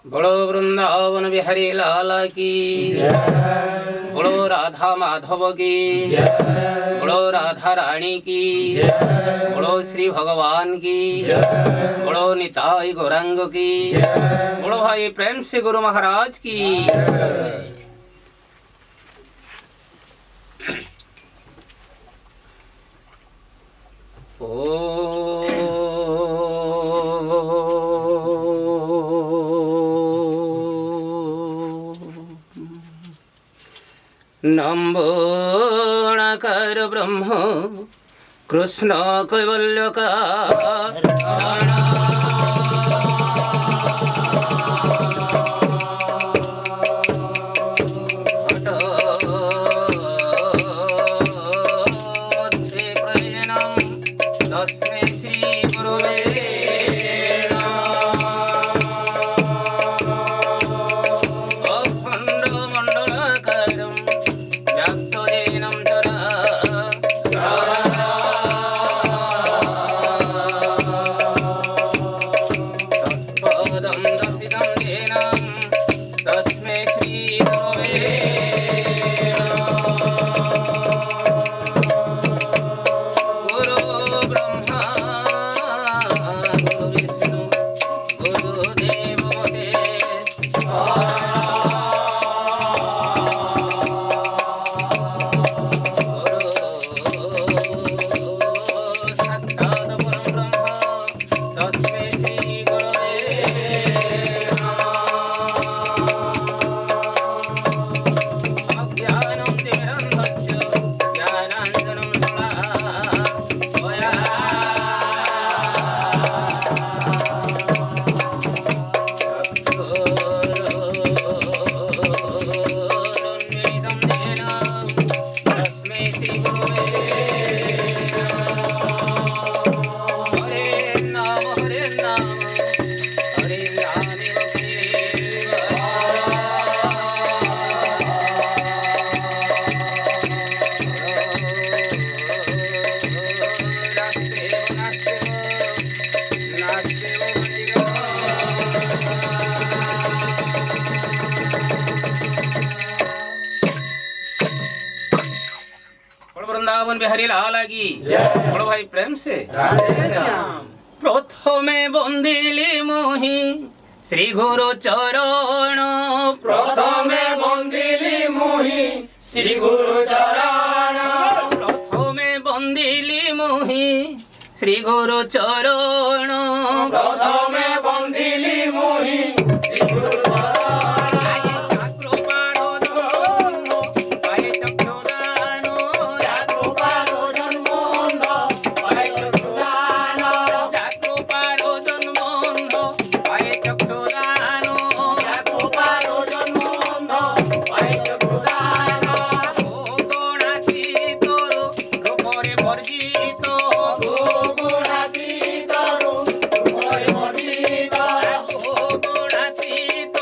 बोलो वृंदावन बिहारी लाल की जय। बोलो राधा माधव की जय। बोलो राधा रानी की जय। बोलो श्री भगवान की जय। बोलो निताई गौरांग की जय। बोलो भाई प्रेम से गुरु महाराज की जय। नम्बोणकर ब्रह्म कृष्ण कैवल्यकार वृंदावन बिहारी लाल की बोलो भाई प्रेम से प्रथमे बंदिली मोहि श्री गुरु चरण प्रथमे बंदिली मोहि श्री गुरु चरण प्रथमे बंदिली मोहि श्री गुरु चरण प्रथमे बंदिली मोहि श्री गुरु Sita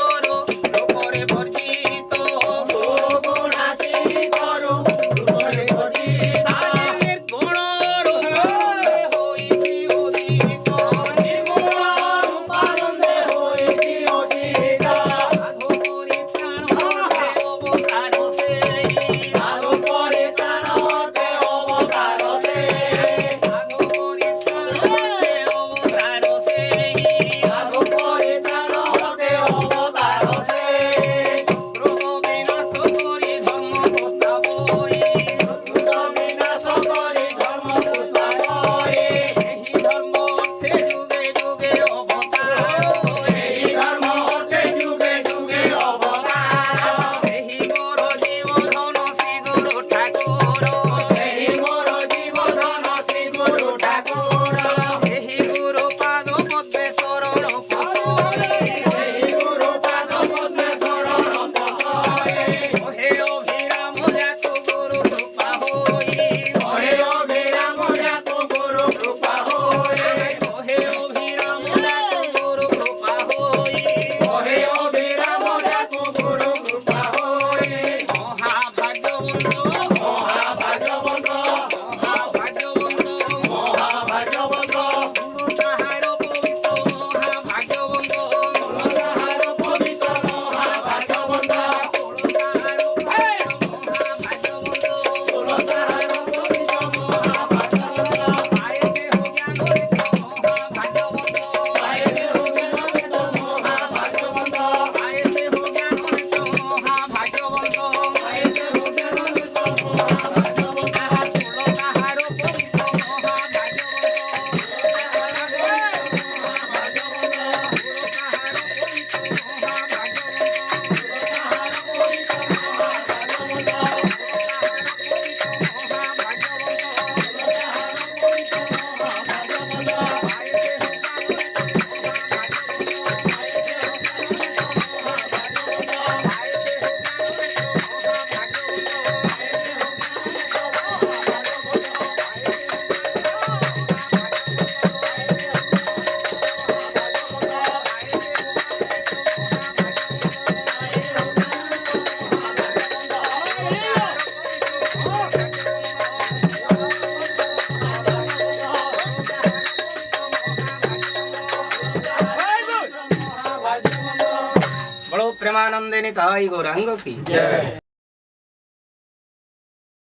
প্রেমানন্দে নিতাই গৌরাঙ্গ কি জয়